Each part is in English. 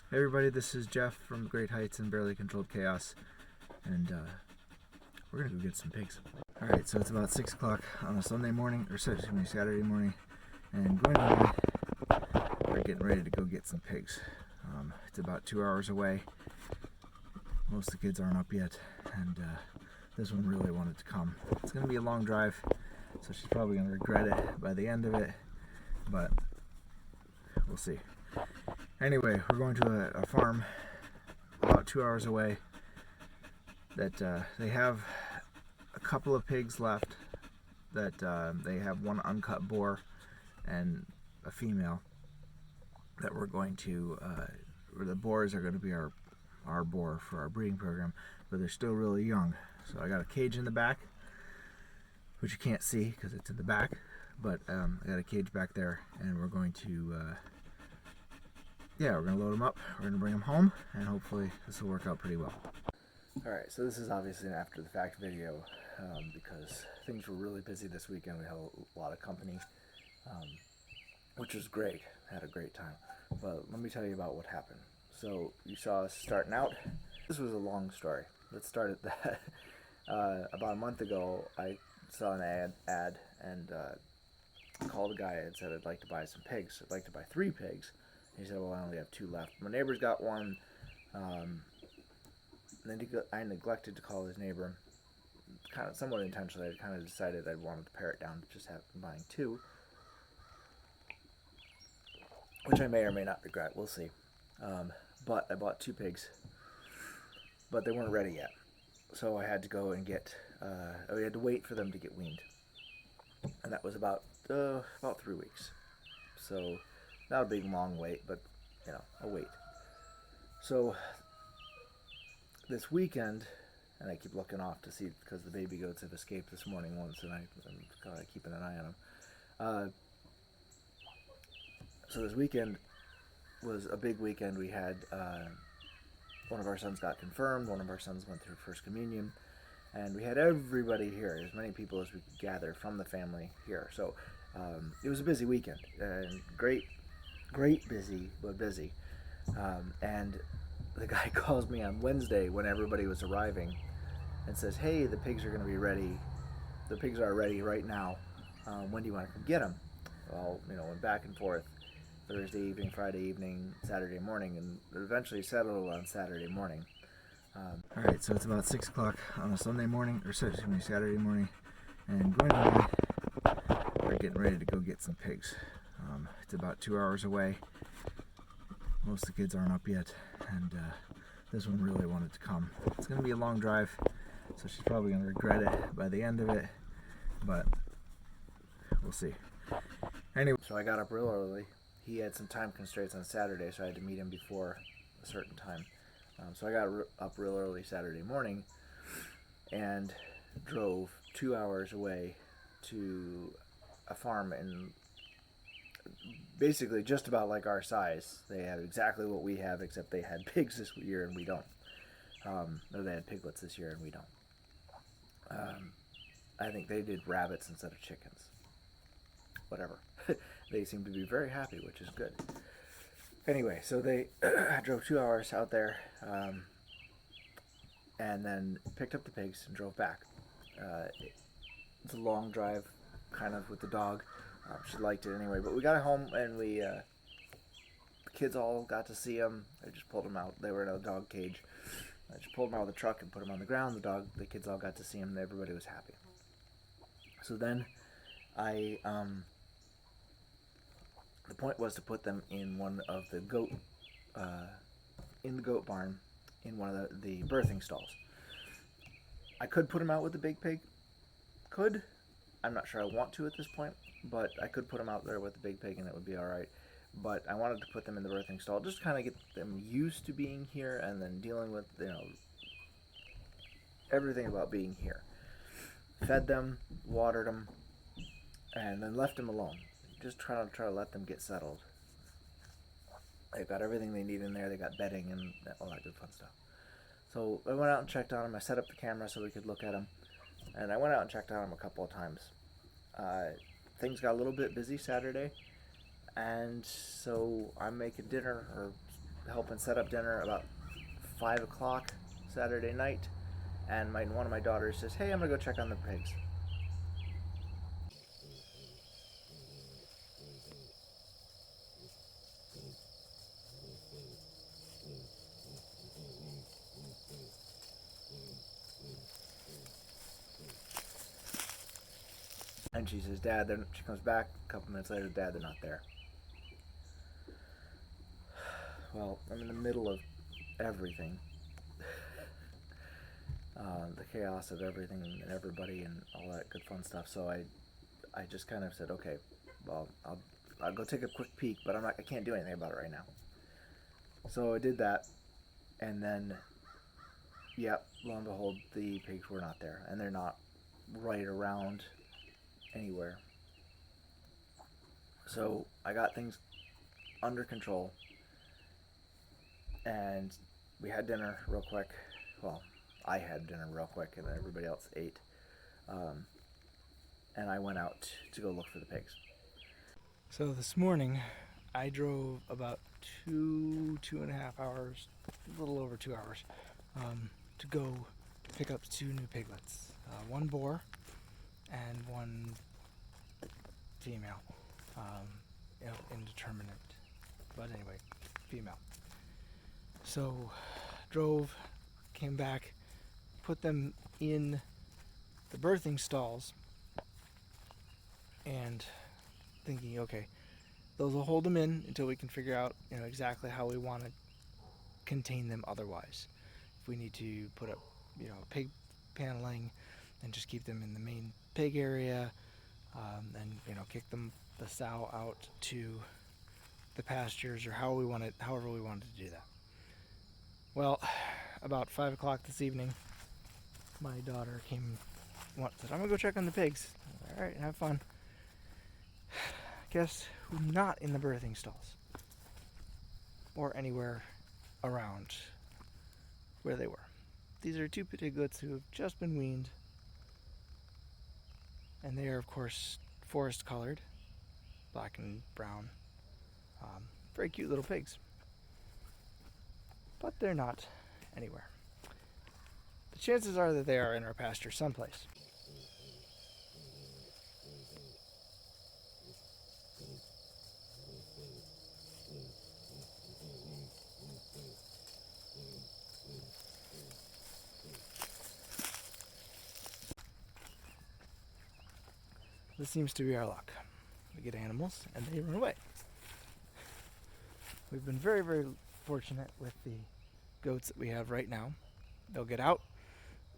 Hey everybody, this is Jeff from Great Heights and Barely Controlled Chaos, and we're gonna go get some pigs. Alright, so it's about 6 o'clock on a Sunday morning, or Saturday morning, and going on, we're getting ready to go get some pigs. It's about 2 hours away. Most of the kids aren't up yet, and this one really wanted to come. It's gonna be a long drive, so she's probably gonna regret it by the end of it, but we'll see. Anyway, we're going to a farm about 2 hours away that they have a couple of pigs left, that they have one uncut boar and a female that we're going to, the boars are going to be our boar for our breeding program, but they're still really young. So I got a cage in the back, which you can't see because it's in the back, but I got a cage back there, and we're going to we're going to load them up, we're going to bring them home, and hopefully this will work out pretty well. Alright, so this is obviously an after the fact video because things were really busy this weekend. We had a lot of company, which was great. Had a great time. But let me tell you about what happened. So you saw us starting out. This was a long story. Let's start at that. About a month ago, I saw an ad and called a guy and said, I'd like to buy some pigs. I'd like to buy 3 pigs. He said, well, I only have 2 left. My neighbor's got one. And then I neglected to call his neighbor, kind of somewhat intentionally. I kind of decided I wanted to pare it down to just have buying 2, which I may or may not regret. We'll see. But I bought 2 pigs, but they weren't ready yet. So I had to go and get, we had to wait for them to get weaned. And that was about 3 weeks. So not a big long wait, but a wait. So this weekend, and I keep looking off to see because the baby goats have escaped this morning once, and I'm kind of keeping an eye on them. So this weekend was a big weekend. We had one of our sons got confirmed, one of our sons went through First Communion, and we had everybody here, as many people as we could gather from the family here. So it was a busy weekend, and great busy, but busy. And the guy calls me on Wednesday when everybody was arriving and says, hey, the pigs are going to be ready. The pigs are ready right now. When do you want to come get them? Well, went back and forth Thursday evening, Friday evening, Saturday morning, and eventually settled on Saturday morning. Alright, so it's about 6 o'clock on a Saturday morning, and going on, we're getting ready to go get some pigs. It's about 2 hours away. Most of the kids aren't up yet, and this one really wanted to come. It's going to be a long drive, so she's probably going to regret it by the end of it, but we'll see. Anyway, so I got up real early. He had some time constraints on Saturday, so I had to meet him before a certain time. So I got up real early Saturday morning and drove 2 hours away to a farm in basically just about like our size. They had exactly what we have, except they had pigs this year and we don't. Or they had piglets this year and we don't. I think they did rabbits instead of chickens. Whatever. They seem to be very happy, which is good. Anyway, so they drove 2 hours out there, and then picked up the pigs and drove back. It's a long drive, kind of, with the dog. She liked it anyway, but we got home and the kids all got to see them. I just pulled them out. They were in a dog cage. I just pulled them out of the truck and put them on the ground. The kids all got to see them, and everybody was happy. So then the point was to put them in one of the in the goat barn, in one of the birthing stalls. I could put them out with the big pig. I'm not sure I want to at this point, but I could put them out there with the big pig and it would be alright. But I wanted to put them in the birthing stall, just to kind of get them used to being here and then dealing with, everything about being here. Fed them, watered them, and then left them alone. Just try to let them get settled. They've got everything they need in there. They got bedding and all that good fun stuff. So I went out and checked on them. I set up the camera so we could look at them. And I went out and checked on them a couple of times. Things got a little bit busy Saturday. And so I'm making dinner, or helping set up dinner about 5 o'clock Saturday night, and one of my daughters says, "Hey, I'm gonna go check on the pigs." And she says, "Dad," then she comes back a couple minutes later, "Dad, they're not there." Well, I'm in the middle of everything. The chaos of everything and everybody and all that good fun stuff. So I just kind of said, okay, well, I'll go take a quick peek, but I can't do anything about it right now. So I did that, and then, yeah, lo and behold, the pigs were not there, and they're not right around anywhere. So I got things under control, and we had dinner real quick. Well, I had dinner real quick, and then everybody else ate. And I went out to go look for the pigs. So this morning, I drove about 2.5 hours, a little over 2 hours, to go to pick up 2 new piglets. One boar and one female, indeterminate, but anyway, female. So drove, came back, put them in the birthing stalls, and thinking, okay, those will hold them in until we can figure out, exactly how we want to contain them otherwise. If we need to put up, pig paneling and just keep them in the main pig area, and kick the sow out to the pastures, or however we wanted to do that. Well, about 5 o'clock this evening, my daughter said, "I'm gonna go check on the pigs." All right, have fun. Guess who's not in the birthing stalls or anywhere around where they were? These are 2 piglets who have just been weaned, and they are, of course, forest colored, black and brown. Very cute little pigs, but they're not anywhere. The chances are that they are in our pasture someplace. This seems to be our luck. We get animals and they run away. We've been very, very fortunate with the goats that we have right now. They'll get out,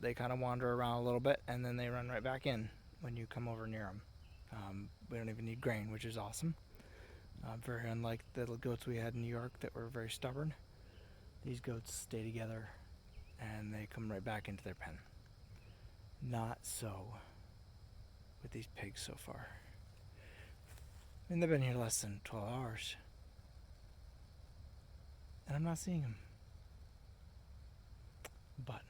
they kind of wander around a little bit, and then they run right back in when you come over near them. We don't even need grain, which is awesome. Very unlike the little goats we had in New York that were very stubborn. These goats stay together and they come right back into their pen. Not so with these pigs so far. I mean, they've been here less than 12 hours. And I'm not seeing them. But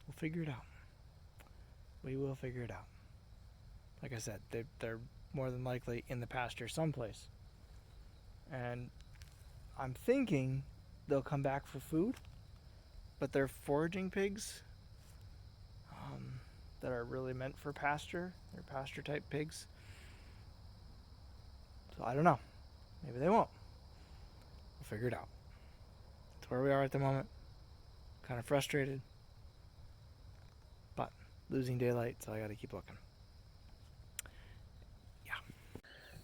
we'll figure it out. We will figure it out. Like I said, they're more than likely in the pasture someplace. And I'm thinking they'll come back for food, but they're foraging pigs that are really meant for pasture. They're pasture type pigs. So I don't know. Maybe they won't. We'll figure it out. That's where we are at the moment. Kind of frustrated, but losing daylight, so I got to keep looking. Yeah.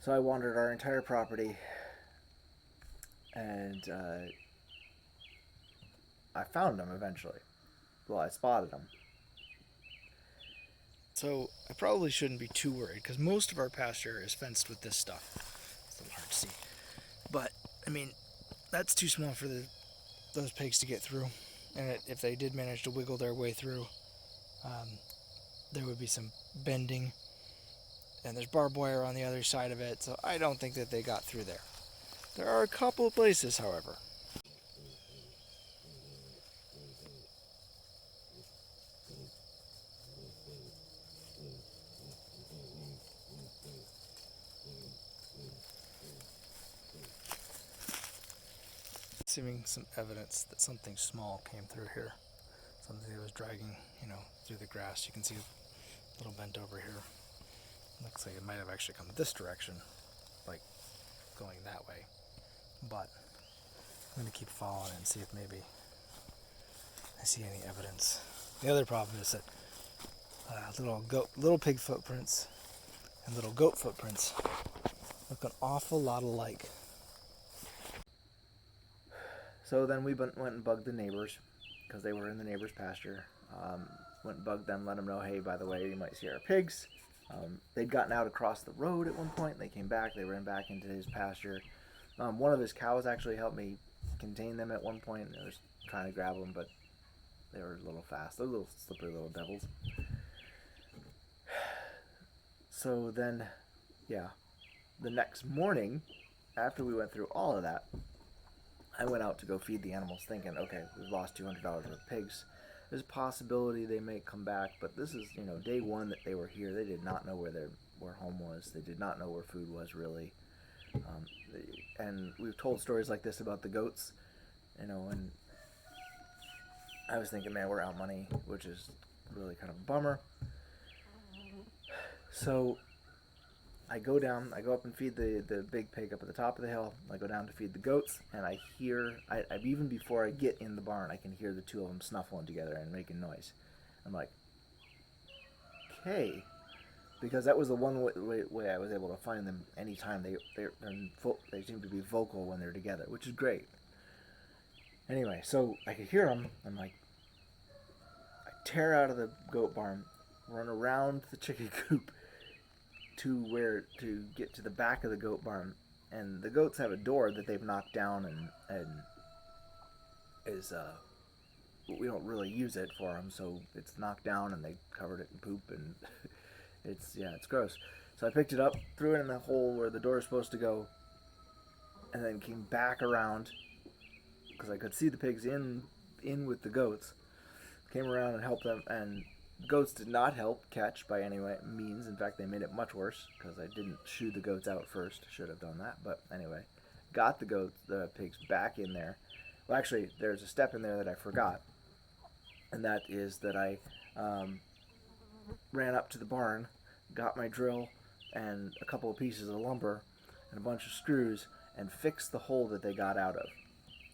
So I wandered our entire property, and I found them eventually. Well, I spotted them. So I probably shouldn't be too worried, because most of our pasture is fenced with this stuff. It's a little hard to see. But, I mean, that's too small for those pigs to get through. And if they did manage to wiggle their way through, there would be some bending. And there's barbed wire on the other side of it, so I don't think that they got through there. There are a couple of places, however. seeming some evidence that something small came through here. Something that was dragging, through the grass. You can see a little bent over here. Looks like it might have actually come this direction, like going that way. But I'm going to keep following and see if maybe I see any evidence. The other problem is that little pig footprints and little goat footprints look an awful lot alike. So then we went and bugged the neighbors because they were in the neighbor's pasture. Went and bugged them, let them know, hey, by the way, you might see our pigs. They'd gotten out across the road at one point. They came back. They ran back into his pasture. One of his cows actually helped me contain them at one point. I was trying to grab them, but they were a little fast. They're little slippery little devils. So then, the next morning, after we went through all of that, I went out to go feed the animals thinking, okay, we've lost $200 worth of pigs. There's a possibility they may come back, but this is, day one that they were here. They did not know where home was. They did not know where food was, really. And we've told stories like this about the goats, and I was thinking, man, we're out money, which is really kind of a bummer. So I go up and feed the big pig up at the top of the hill. I go down to feed the goats, and I hear, even before I get in the barn, I can hear the two of them snuffling together and making noise. I'm like, okay, because that was the one way I was able to find them anytime. They seem to be vocal when they're together, which is great. Anyway, so I could hear them. I'm like, I tear out of the goat barn, run around the chicken coop to get to the back of the goat barn, and the goats have a door that they've knocked down and is we don't really use it for them, so it's knocked down and they covered it in poop, and it's gross. So I picked it up, threw it in the hole where the door is supposed to go, and then came back around because I could see the pigs in with the goats. Came around and helped them, and goats did not help catch by any means. In fact, they made it much worse because I didn't shoo the goats out first. Should have done that, but anyway, got the pigs back in there. Well, actually, there's a step in there that I forgot, and that is that I ran up to the barn, got my drill and a couple of pieces of lumber and a bunch of screws, and fixed the hole that they got out of.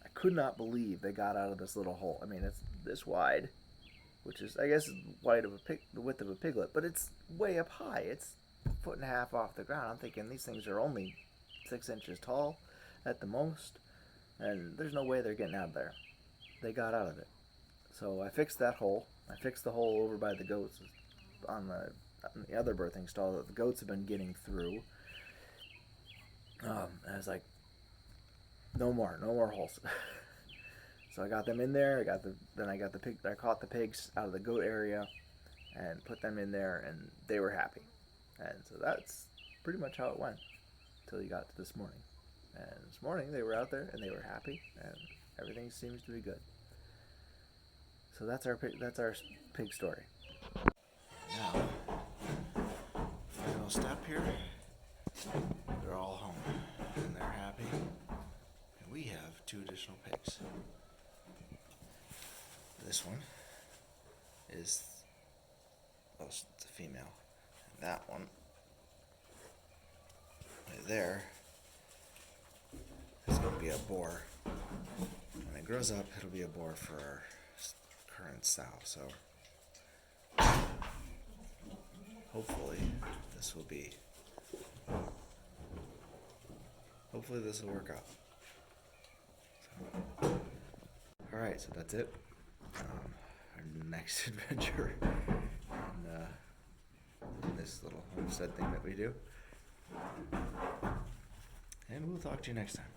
I could not believe they got out of this little hole. I mean, it's this wide, which is, I guess, the width of a piglet, but it's way up high. It's 1.5 feet off the ground. I'm thinking these things are only 6 inches tall at the most, and there's no way they're getting out of there. They got out of it. So I fixed that hole. I fixed the hole over by the goats on the other birthing stall that the goats have been getting through. And I was like, no more holes. So I got them in there. I caught the pigs out of the goat area and put them in there, and they were happy. And so that's pretty much how it went until you got to this morning. And this morning they were out there and they were happy, and everything seems to be good. So that's our pig story. Now, final step here. They're all home and they're happy, and we have 2 additional pigs. This one is, it's a female, and that one right there is going to be a boar. When it grows up, it'll be a boar for our current sow. So hopefully this will work out. So, all right, so that's it. Our next adventure in this little homestead thing that we do. And we'll talk to you next time.